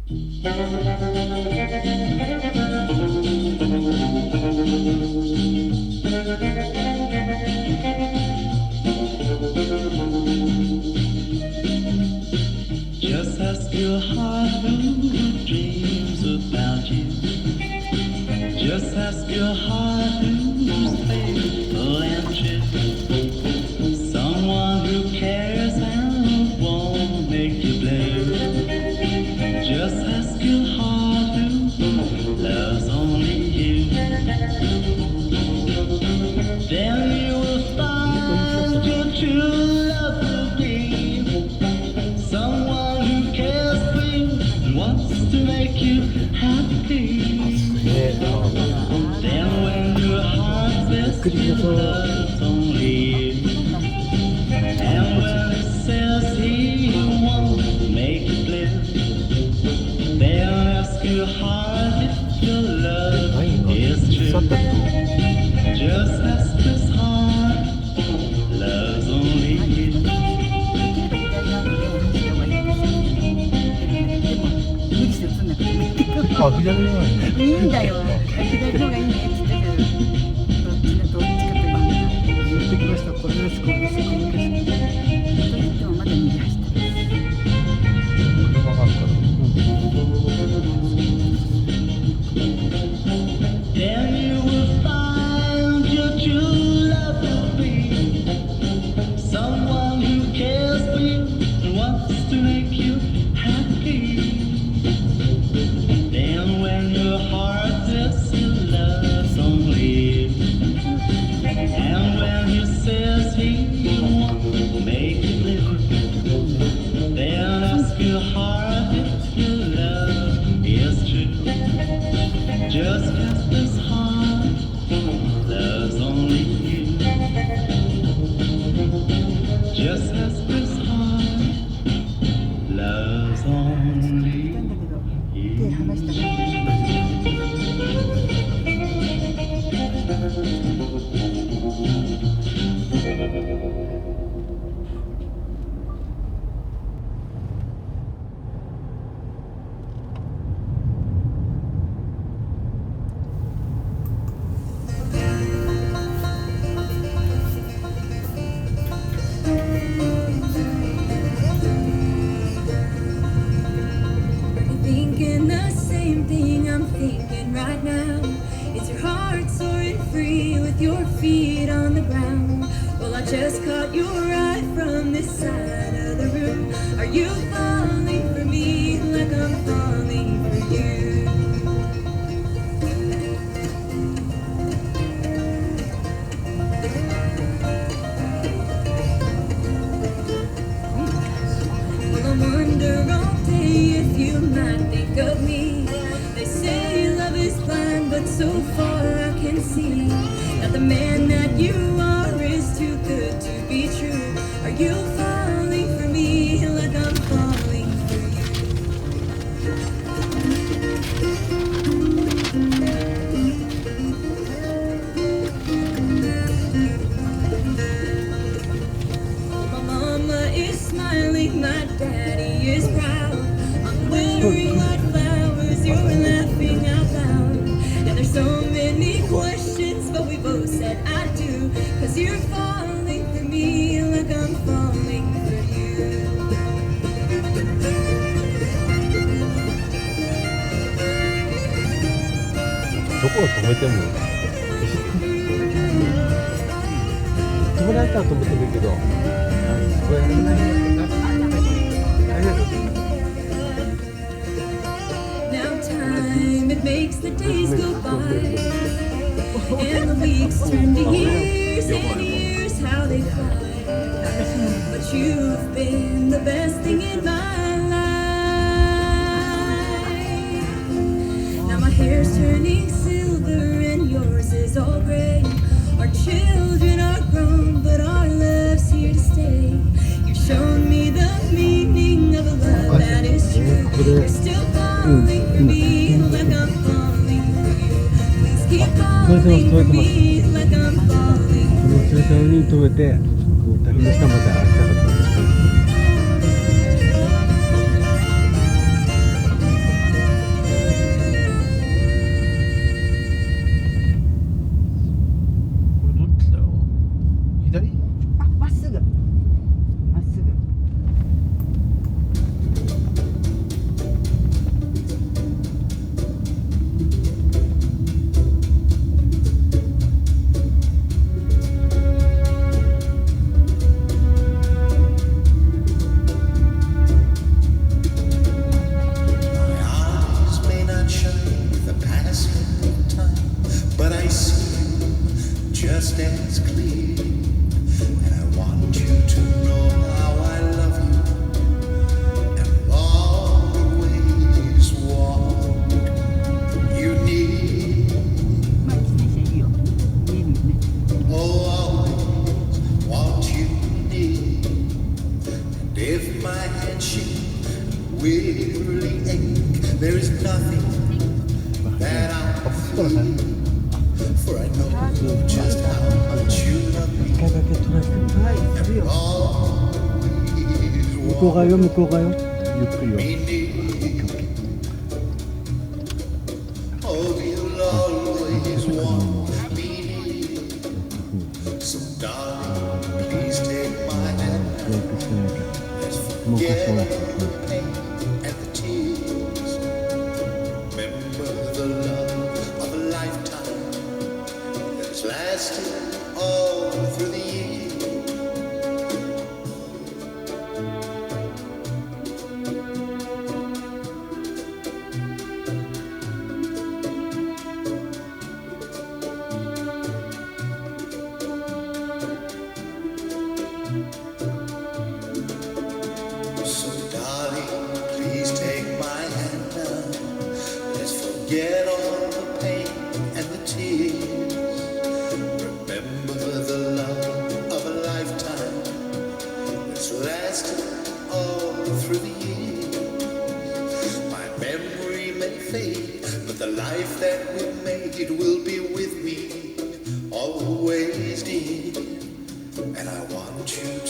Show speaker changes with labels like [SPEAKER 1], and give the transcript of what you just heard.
[SPEAKER 1] Just ask your heart who dreams about you. Just ask your heart who's faithful and true. Someone who cares and won't make you blue. Just ask your heart who loves only you. Then you will find your true love will be someone who cares for you and wants to make you happy. Then when your heart says he loves only you, and when it says he won't make you blue, then ask your heart if your love is true. Just ask his heart loves only you.
[SPEAKER 2] あ、左の方がいいね。
[SPEAKER 3] いいんだよ。左の方がいいねって言ったけど、どっちかと
[SPEAKER 2] 言ってきました。これです、これです、これです。
[SPEAKER 3] でもまだ右走ってる。
[SPEAKER 2] 車があるから。
[SPEAKER 1] Then you will find your true love will be someone who cares for you and wants to make you happy. Then when your heart says he loves only you, and when he says he won't make you blue, then ask your heart if your love is true. Just ask his heart loves only you. Just ask his heart loves only you.
[SPEAKER 3] 手離したから。
[SPEAKER 4] Thinking the same thing I'm thinking right now. Is your heart soaring free with your feet on the ground? Well, I just caught your eye from this side of the room. Are you falling for me like I'm falling for you? Well, I wonder all day if you might think of me. They say love is blind, but so far I can see that the man that you are is too good to be true. Are you falling for me like I'm falling for you? My mama is smiling, my daddy is proud. I'm wearing white flowers, you're laughing out loud. And there's so many questions, but we both said I do. 'Cause you're falling for me like I'm falling for you.
[SPEAKER 2] どこを止めても止められたら止めてもいいけど、これ大丈夫。
[SPEAKER 4] Now time, it makes the days go by, and the weeks turn to years, and years how they fly. But you've been the best thing in my life. Now my hair's turning silver and yours is all gray. Our children are grown, but our love's here to stay. You've shown me the meaning of a love that is true. You're still falling for me like I'm falling for you. Please keep falling for me like I'm falling for you.
[SPEAKER 2] 駐車場に止めて、こう滝の下まで歩きたかったんですけど。こう側よ、向こう側よ。ゆっくりよ。もうかしこなくて。
[SPEAKER 1] Forget all the pain and the tears. Remember the love of a lifetime that's lasted all through the years. My memory may fade, but the life that we made will be with me always, dear. And I want you to